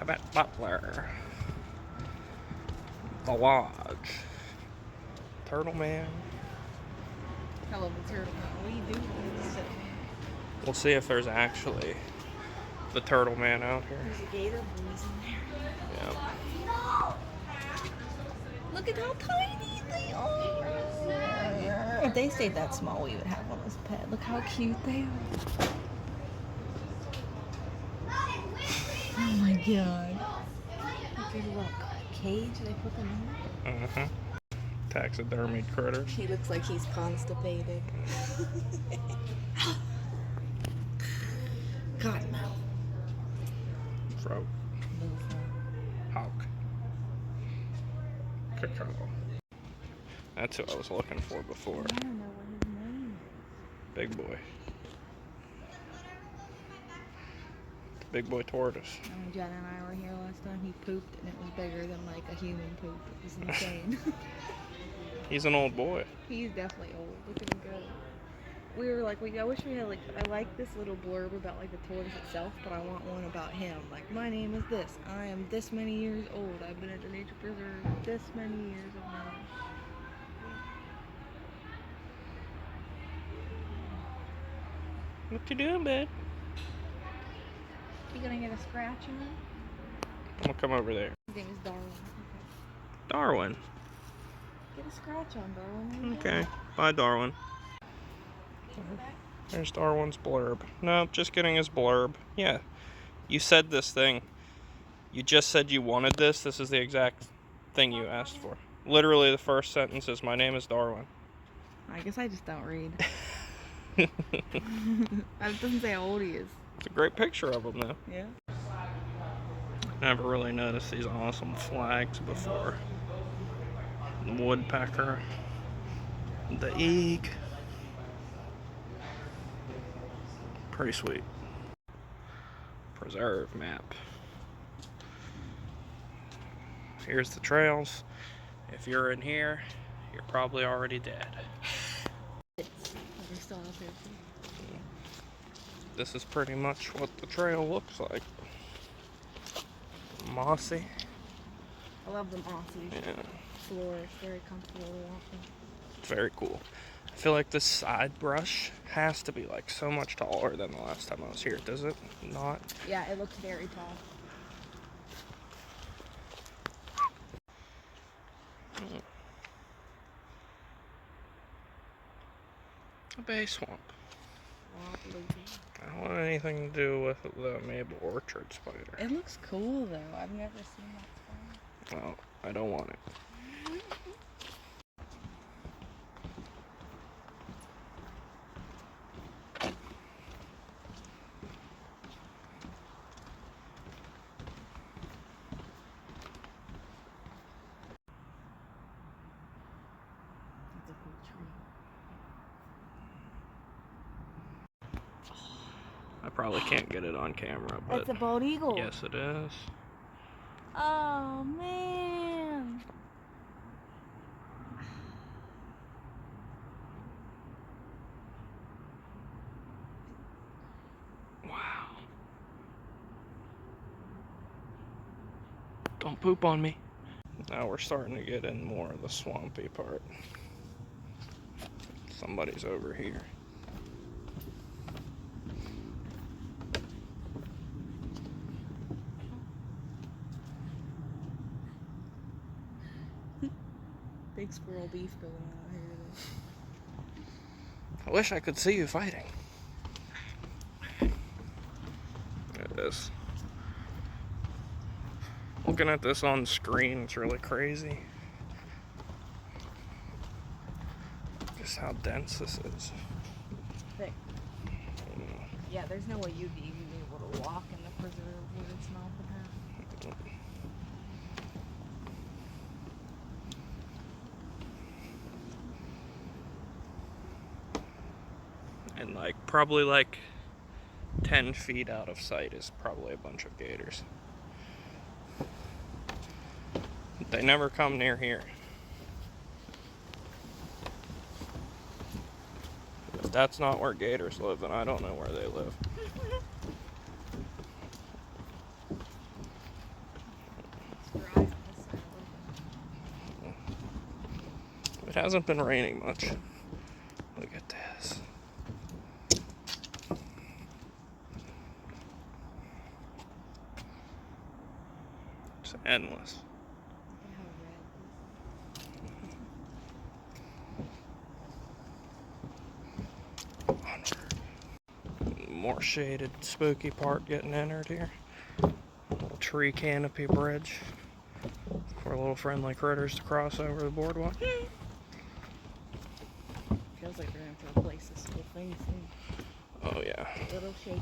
Tibet Butler. The Lodge. Turtle Man. I love the turtle man. What do you do with the turtle man? We'll see if there's actually the Turtle Man out here. There's a gator boys in there. Yeah. Look at how tiny they are. If they stayed that small, we would have one as a pet. Look how cute they are. Oh my god. Look at what cage they put them in. Taxidermied critters. He looks like he's constipated. God, no. Throat. Hawk. Cacao. That's who I was looking for before. I don't know what his name is. Big Boy. The Big Boy tortoise. When Jen and I were here last time, he pooped and it was bigger than like a human poop. It was insane. He's an old boy. He's definitely old. Look at him go. We were like, I wish we had like, I like this little blurb about like the tortoise itself, but I want one about him. Like, my name is this. I am this many years old. I've been at the nature preserve this many years of my life. What you doing, bud? You gonna get a scratch in him? I'm gonna come over there. His name is Darwin. Darwin. Get a scratch on Darwin. Okay. Bye, Darwin. There's Darwin's blurb. No, just getting his blurb. Yeah. You said this thing. You just said you wanted this. This is the exact thing you asked for. Literally the first sentence is, my name is Darwin. I guess I just don't read. It doesn't say how old he is. It's a great picture of him, though. Yeah. Never really noticed these awesome flags before. The woodpecker. The eag. Pretty sweet. Preserve map. Here's the trails. If you're in here, you're probably already dead. Still out there too. This is pretty much what the trail looks like. Mossy. I love the mossy floor. It's very comfortable to walk in. It's very cool. I feel like this side brush has to be like so much taller than the last time I was here, does it not? Yeah, it looks very tall. A bay swamp. I don't want anything to do with the maple orchard spider. It looks cool though. I've never seen that spider. Well, I don't want it. It's a cool tree. I probably can't get it on camera, but It's a bald eagle. yes, it is. Oh man. Wow. Don't poop on me. Now we're starting to get in more of the swampy part. Somebody's over here. Big squirrel beef going on out here today. I wish I could see you fighting. It is. Looking at this on screen, it's really crazy. Just how dense this is. Thick. Yeah, there's no way you'd even be able to walk in the preserve with its mouth in half. And like probably like 10 feet out of sight is probably a bunch of gators. They never come near here. If that's not where gators live, then I don't know where they live. hasn't been raining much. Look at this. It's endless. More shaded, spooky part getting entered here. Little tree canopy bridge for little friendly critters to cross over the boardwalk. Feels like we're gonna have to replace this whole thing soon. Oh yeah. A little shaky.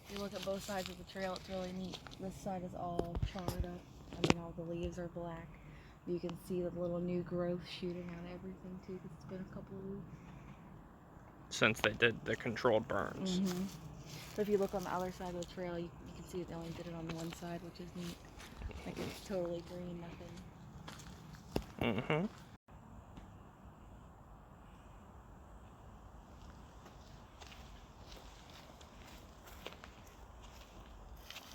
If you look at both sides of the trail, it's really neat. This side is all charred up. I mean, all the leaves are black. You can see the little new growth shooting out of everything too, because it's been a couple of weeks. Since they did the controlled burns. Mm-hmm. But if you look on the other side of the trail, you can see they only did it on the one side, which is neat. Like it's totally green, nothing. Mm-hmm.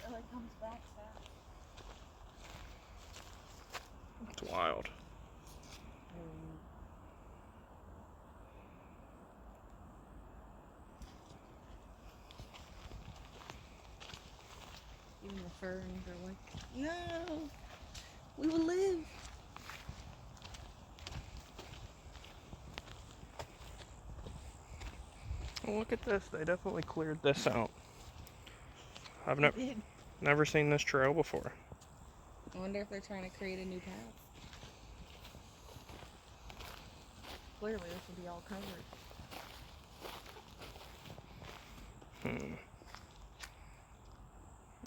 It really comes back fast. It's wild. Even the ferns are like, no, we will live. Well, look at this. They definitely cleared this out. I've They never seen this trail before. I wonder if they're trying to create a new path. Clearly, this will be all covered.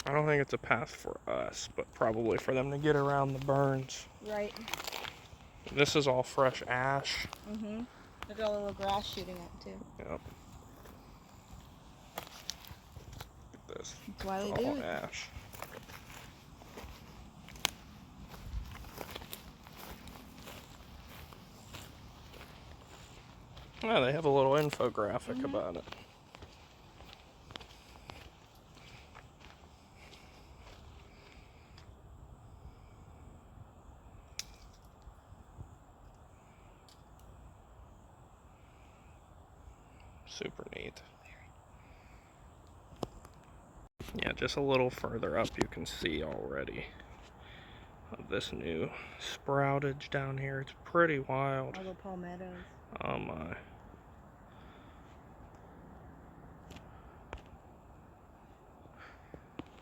I don't think it's a path for us, but probably for them to get around the burns. Right. This is all fresh ash. Mm-hmm. Look at all the little grass shooting up, too. Yep. Look at this. That's why they It's do all it. ash. Yeah, they have a little infographic about it. Super neat. Yeah, just a little further up you can see already of this new sproutage down here. It's pretty wild. All the palmettos. Oh my.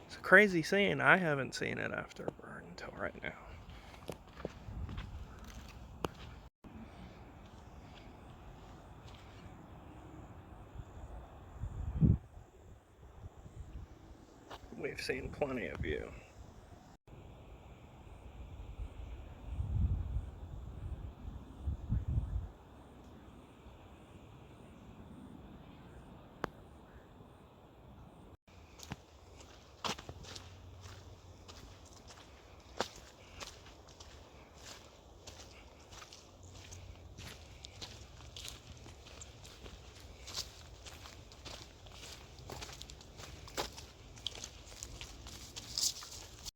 It's a crazy scene. I haven't seen it after a burn until right now. We've seen plenty of you.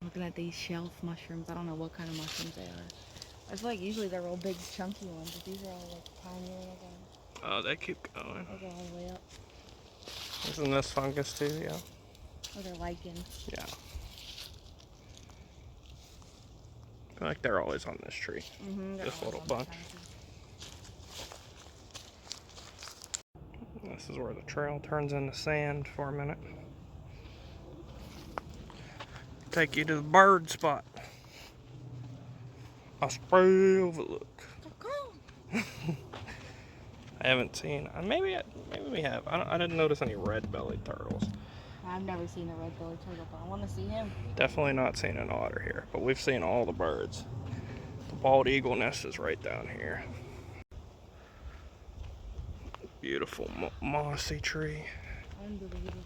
Looking at these shelf mushrooms. I don't know what kind of mushrooms they are. I feel like usually they're real big, chunky ones, but these are all like tiny little ones. Oh, they keep going. They go all the way up. Isn't this fungus too? Yeah. Oh, they're lichens. Yeah. I feel like they're always on this tree. Mm-hmm. This little bunch. This is where the trail turns into sand for a minute. Take you to the bird spot. A spray overlook. I haven't seen. Maybe we have. I didn't notice any red-bellied turtles. I've never seen a red-bellied turtle, but I want to see him. Definitely not seen an otter here, but we've seen all the birds. The bald eagle nest is right down here. Beautiful mossy tree. Unbelievable.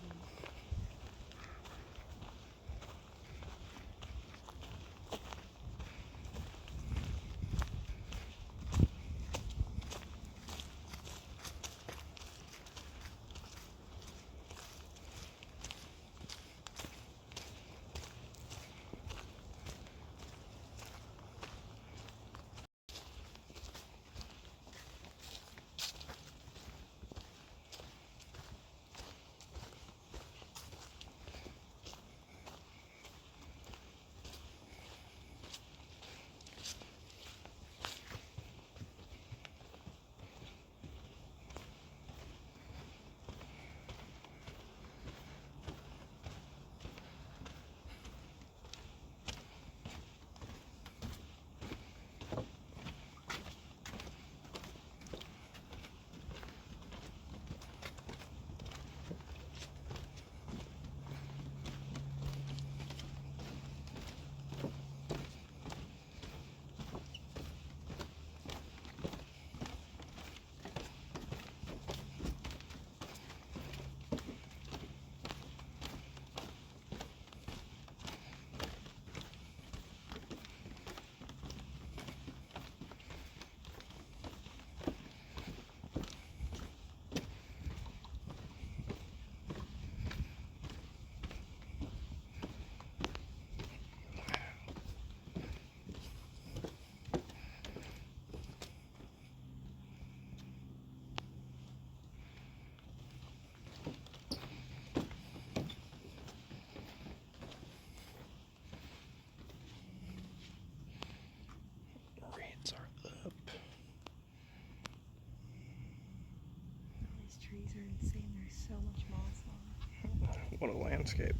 What a landscape.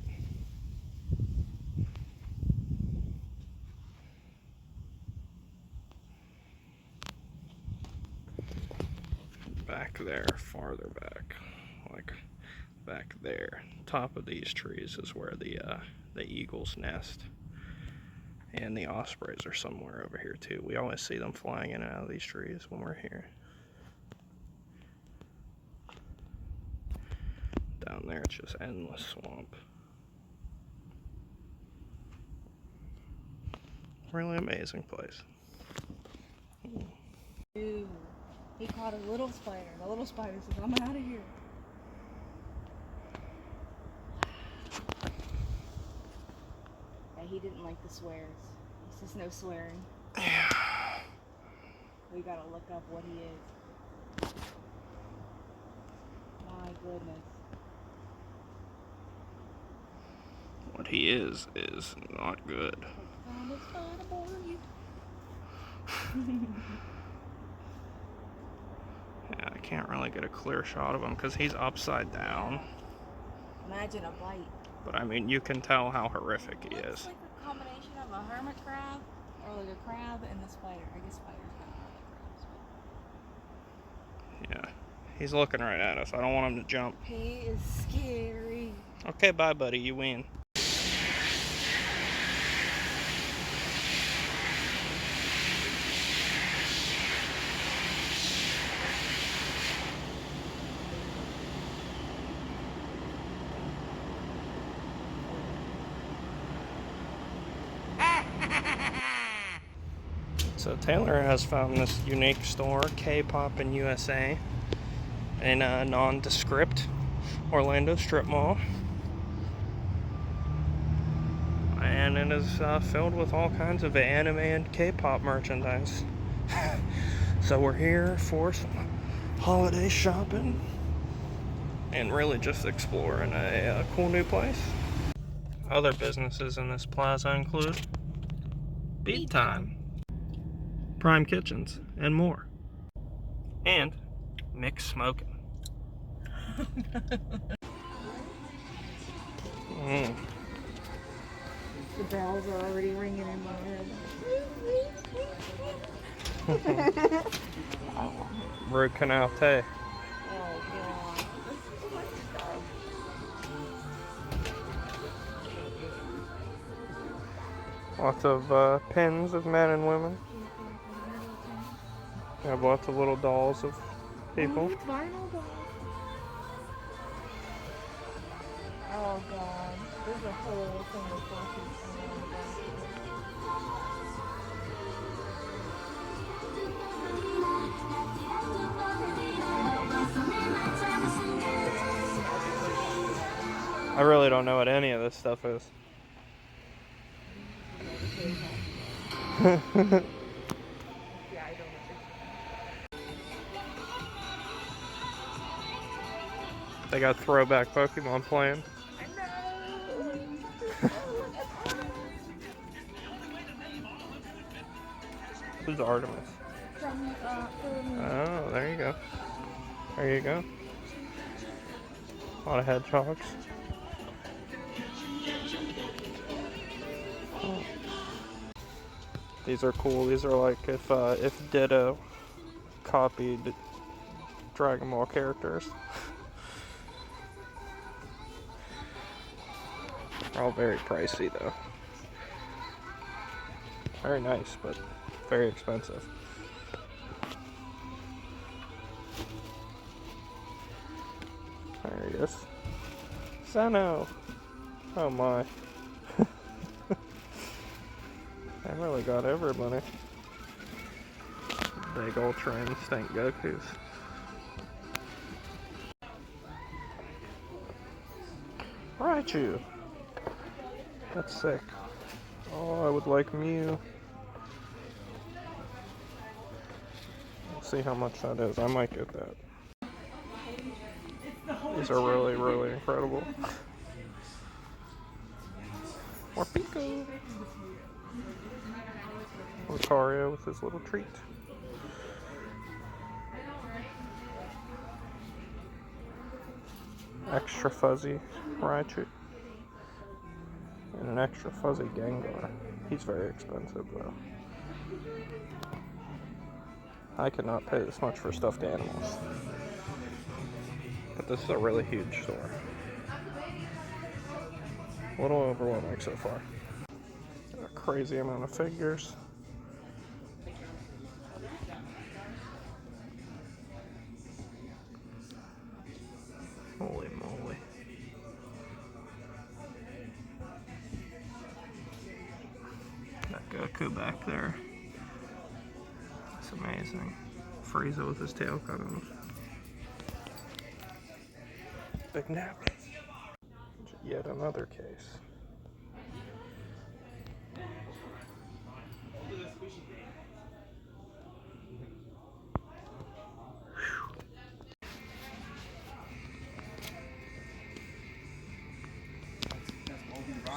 Back there, farther back, like back there, top of these trees is where the eagles nest. And the ospreys are somewhere over here too. We always see them flying in and out of these trees when we're here. Down there, it's just endless swamp. Really amazing place. Dude, he caught a little spider. The little spider says, I'm out of here. Yeah, he didn't like the swears. He says no swearing. Yeah. We gotta look up what he is. My goodness. What he is not good. Found a spider boy. Yeah, I can't really get a clear shot of him because he's upside down. Imagine a bite. But I mean, you can tell how horrific he is. It's like a combination of a hermit crab, or like a crab and a spider. I guess spiders kind of like crabs. Yeah, he's looking right at us. I don't want him to jump. He is scary. Okay, bye, buddy. You win. So Taylor has found this unique store, K-Pop in USA, in a nondescript Orlando strip mall. And it is filled with all kinds of anime and K-pop merchandise. So we're here for some holiday shopping and really just exploring a cool new place. Other businesses in this plaza include Beat Time, Prime Kitchens, and more. And Mixed Smoking. The bells are already ringing in my head. Root Canal Tay. Oh god. Lots of pins of men and women. We have lots of little dolls of people. Oh, it's vinyl dolls. Oh god. There's a whole thing of boxes. I really don't know what any of this stuff is. Yeah, I don't know. They got throwback Pokemon playing. Who's Artemis? Oh, there you go. There you go. A lot of hedgehogs. Oh. These are cool. These are like if Ditto copied Dragon Ball characters. They're all very pricey though. Very nice, but very expensive. There he is. Sano! Oh my. I really got everybody. Big Ultra Instinct Gokus. Raichu! That's sick. Oh, I would like Mew. Let's see how much that is. I might get that. These are really, really incredible. More Pico. Lucario with his little treat. extra fuzzy Raichu. And an extra fuzzy Gengar. He's very expensive though. I could not pay this much for stuffed animals. But this is a really huge store. A little overwhelming so far. A crazy amount of figures. Holy moly. That Goku back there. It's amazing. Frieza with his tail cut off. Big nap. Yet another case.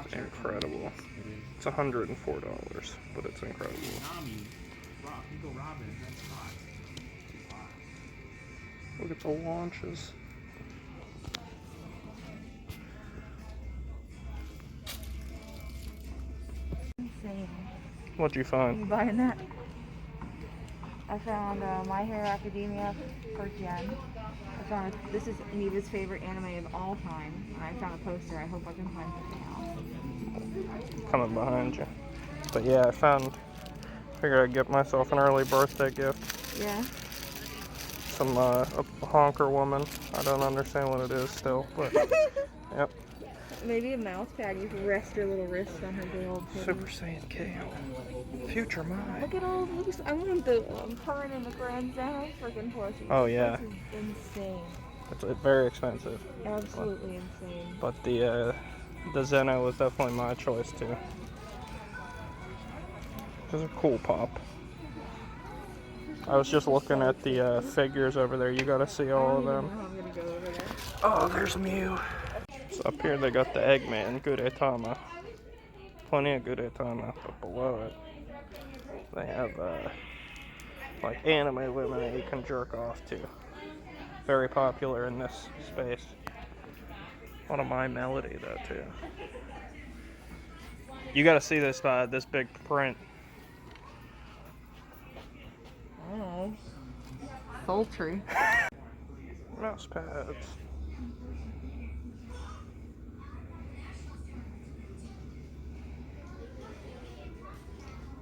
It's incredible. It's $104, but it's incredible. Look at the launches. Insane. What'd you find? You buying that? I found My Hero Academia for Jen. I found this is Eva's favorite anime of all time, and I found a poster. I hope I can find something else. Coming behind you. But yeah, figured I'd get myself an early birthday gift. Yeah. Some a honker woman. I don't understand what it is still, but yep. Maybe a mouse pad. You can rest your little wrist on her big old titties. Super Saiyan Kale. Future mine. Look at all those. I want the current and the Grand Zeno freaking plushies. Oh yeah. This is insane. It's very expensive. Absolutely insane. But the Zeno was definitely my choice too. It's a cool pop. I was just looking at the figures over there. You gotta see all of them. I'm gonna go over there. Oh, there's Mew. So up here they got the Eggman, Gudetama. Plenty of Gudetama, but below it they have like anime women that you can jerk off to. Very popular in this space. What a My Melody though too. You gotta see this big print. Oh. Sultry. Mouse pads.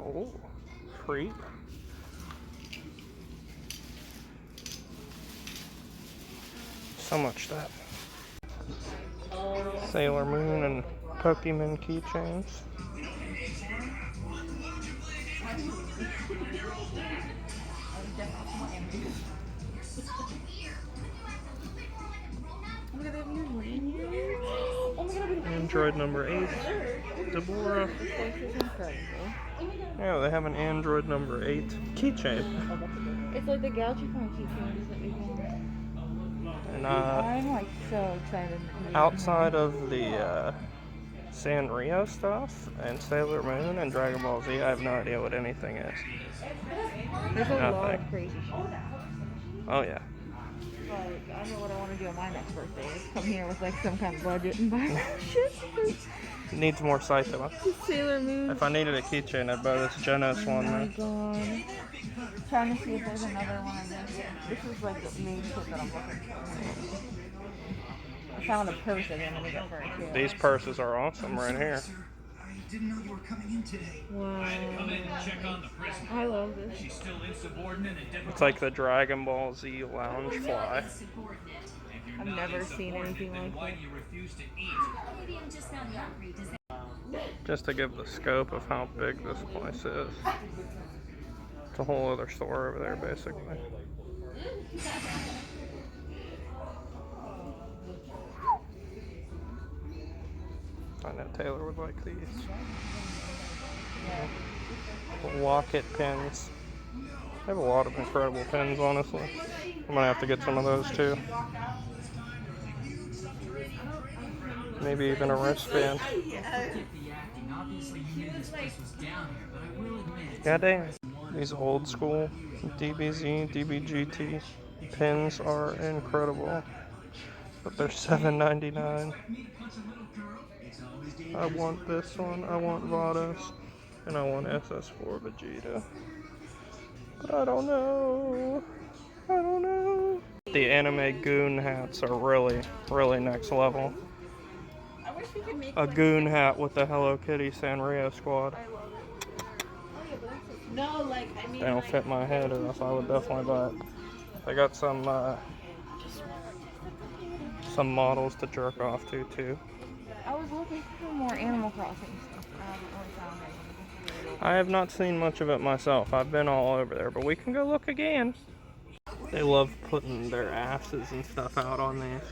Oh, free. So much stuff. Sailor Moon and Pokemon keychains. Android number 8, Deborah. Yeah, they have an Android number 8 keychain. It's like the Gouchicon keychains that we have. And I'm like so excited. outside of the Sanrio stuff and Sailor Moon and Dragon Ball Z, I have no idea what anything is. There's a lot Nothing. of crazy shit. Oh yeah. Like, I know what I want to do on my next birthday. Is come here with like some kind of budget and buy shit. Needs more Saitama. Sailor Moon. If I needed a keychain, I'd buy this Genos one. Oh my Though. god. Trying to see if there's another one of this. This is like the main shit that I'm looking for. I found a purse that I'm gonna get for her too. These purses are awesome right here. I didn't know you were coming in today. Wow. Come in and check on the prisoner. I love this. She's still insubordinate and difficult. It's like the Dragon Ball Z lounge fly. If you're I've not never seen anything insubordinate, then like why that. do you refuse to eat? Maybe I'm just not hungry. Does that Just to give the scope of how big this place is. It's a whole other store over there, basically. I know Taylor would like these. Locket pins. They have a lot of incredible pins, honestly. I'm gonna have to get some of those too. Maybe even a wristband. God damn. These old school DBZ, DBGT pins are incredible. but they're $7.99. I want this one, I want Vados, and I want SS4 Vegeta. But I don't know. I don't know. The anime goon hats are really, really next level. I wish we could make A goon hat with the Hello Kitty Sanrio squad. I love it. Oh yeah, but that's no, like I mean. They don't fit my head, or else I would definitely buy it. They got some models to jerk off to too. I was looking for more Animal Crossing stuff. I haven't really found anything. I have not seen much of it myself. I've been all over there, but we can go look again. They love putting their asses and stuff out on these.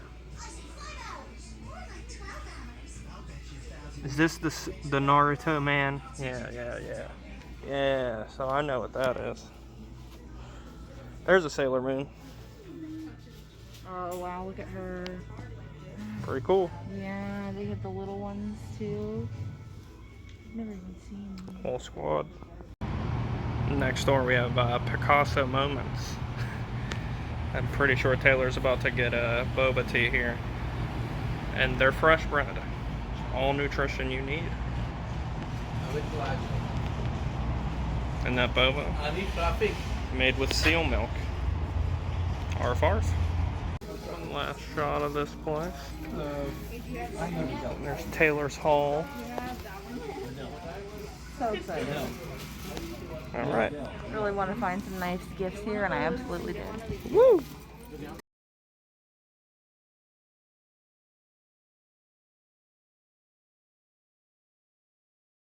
Is this the Naruto man? Yeah. Yeah, so I know what that is. There's a Sailor Moon. Oh wow, look at her. Pretty cool. Yeah, they have the little ones too. I've never even seen them. Whole squad. Next door we have Picasso Moments. I'm pretty sure Taylor's about to get a boba tea here. And they're fresh bred. All nutrition you need. And that boba, made with seal milk. Arf arf. One last shot of this place. And there's Taylor's Hall. So excited. Alright. Really want to find some nice gifts here, and I absolutely did. Woo!